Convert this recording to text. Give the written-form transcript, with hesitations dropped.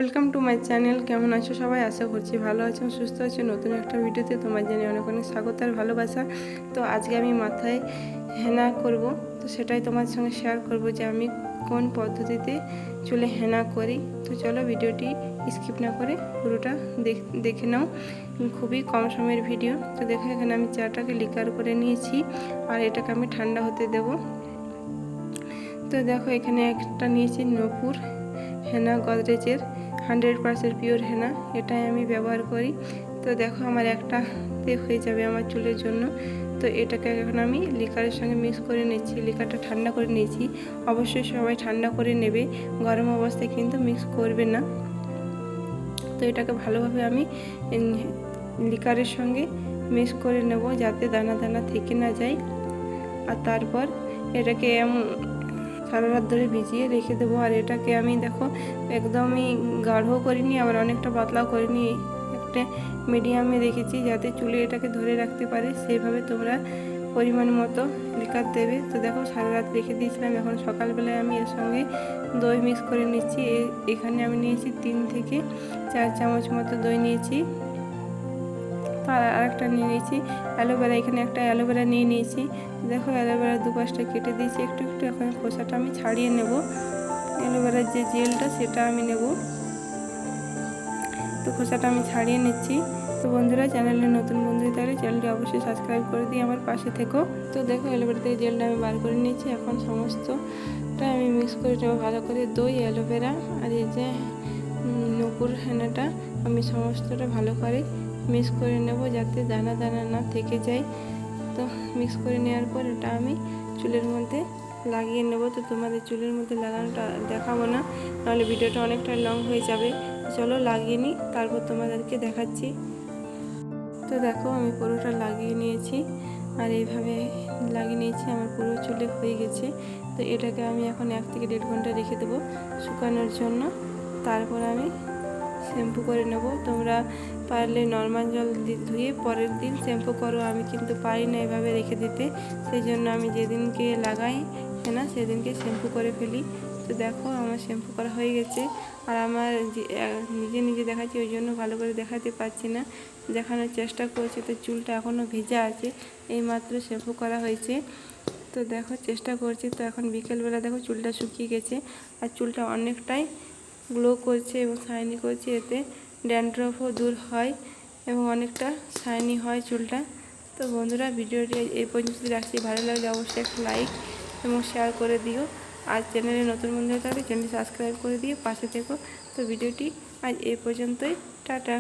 Welcome to my channel. কেমন আছো সবাই? আশা করছি ভালো আছো, সুস্থ আছো। নতুন একটা ভিডিওতে তোমার জানিয়ে অনেক অনেক স্বাগত আর ভালোবাসা। তো আজকে আমি মাথায় হেনা করব, তো সেটাই তোমার সঙ্গে শেয়ার করব যে আমি কোন পদ্ধতিতে চুলে হেনা করি। তো চলো ভিডিওটি স্কিপ না করে পুরোটা দেখে নাও। খুবই কম সময়ের ভিডিও। তো দেখো এখানে আমি চাটাকে লিকার করে নিয়েছি আর এটাকে আমি ঠান্ডা হতে দেব। তো দেখো এখানে একটা নিয়েছি নূপুর হেনা, গোদরেজের 100% পিওর হেনা, এটাই আমি ব্যবহার করি। তো দেখো আমার একটাতে হয়ে যাবে আমার চুলের জন্য। তো এটাকে এখন আমি লিকারের সঙ্গে মিক্স করে নিচ্ছি। লিকারটা ঠান্ডা করে নিয়েছি। অবশ্যই সবাই ঠান্ডা করে নেবে, গরম অবস্থায় কিন্তু মিক্স করবে না। তো এটাকে ভালোভাবে আমি লিকারের সঙ্গে মিক্স করে নেব যাতে দানা দানা থেকে না যায়। আর তারপর এটাকে সারা রাত ধরে ভিজিয়ে রেখে দেবো। আর এটাকে আমি দেখো একদমই গাঢ় করিনি, আবার অনেকটা পাতলাও করিনি, একটা মিডিয়ামে রেখেছি যাতে চুলে এটাকে ধরে রাখতে পারে। সেইভাবে তোমরা পরিমাণ মতো লিকার দেবে। তো দেখো সারা রাত রেখে দিয়েছিলাম। এখন সকালবেলায় আমি এর সঙ্গে দই মিক্স করে নিচ্ছি। এখানে আমি নিয়েছি 3 থেকে 4 চামচ মতো দই নিয়েছি। আর আরেকটা নিয়ে নিয়েছি অ্যালোভেরা। এখানে একটা অ্যালোভেরা নিয়ে নিয়েছি। দেখো অ্যালোভেরা দুপাশটা কেটে দিয়েছি একটু একটু। এখন খোসাটা আমি ছাড়িয়ে নেব। অ্যালোভেরার যে জেলটা সেটা আমি নেব। তো খোসাটা আমি ছাড়িয়ে নিচ্ছি। তো বন্ধুরা, চ্যানেলে নতুন বন্ধু থাকলে চ্যানেলটি অবশ্যই সাবস্ক্রাইব করে দিয়ে আমার পাশে থেকো। তো দেখো অ্যালোভেরা থেকে জেলটা আমি বার করে নিয়েছি। এখন সমস্তটা আমি মিক্স করে নেবো ভালো করে। দই, অ্যালোভেরা আর এই যে নূপুর হেনাটা আমি সমস্তটা ভালো করে মিক্স করে নেব যাতে দানা দানা না থেকে যায়। তো মিক্স করে নেওয়ার পর এটা আমি চুলের মধ্যে লাগিয়ে নেব। তো তোমাদের চুলের মধ্যে লাগানোটা দেখাবো না, নাহলে ভিডিওটা অনেকটা লং হয়ে যাবে। চলো লাগিয়ে নিই, তারপর তোমাদেরকে দেখাচ্ছি। তো দেখো আমি পুরোটা লাগিয়ে নিয়েছি আর এইভাবে লাগিয়ে নিয়েছি। আমার পুরো চুলে হয়ে গেছে। তো এটাকে আমি এখন 1 থেকে 1.5 ঘন্টা রেখে দেবো শুকানোর জন্য। তারপর আমি শ্যাম্পু করে নেব। তোমরা পারলে নর্মাল জল ধুয়ে পরের দিন শ্যাম্পু করো। আমি কিন্তু পারি না এভাবে রেখে দিতে, সেই জন্য আমি যেদিনকে লাগাই না সেদিনকে শ্যাম্পু করে ফেলি। তো দেখো আমার শ্যাম্পু করা হয়ে গেছে। আর আমার নিজে নিজে দেখাচ্ছি, ওই জন্য ভালো করে দেখাতে পারছি না, দেখানোর চেষ্টা করছি। তো চুলটা এখনও ভেজা আছে, এইমাত্র শ্যাম্পু করা হয়েছে। তো দেখো চেষ্টা করছি। তো এখন বিকেলবেলা দেখো চুলটা শুকিয়ে গেছে আর চুলটা অনেকটাই গ্লো করছে এবং শাইনি করছে। এতে ড্যান্ড্রফও দূর হয় এবং অনেকটা শাইনি হয় চুলটা। তো বন্ধুরা, ভিডিওটি এই পর্যন্ত রাখছি। ভালো লাগলে অবশ্যই একটা লাইক এবং শেয়ার করে দিও। আর চ্যানেলে নতুন বন্ধু থাকলে চ্যানেলটি সাবস্ক্রাইব করে দিয়ে পাশে থেকো। তো ভিডিওটি আজ এই পর্যন্তই। টাটা।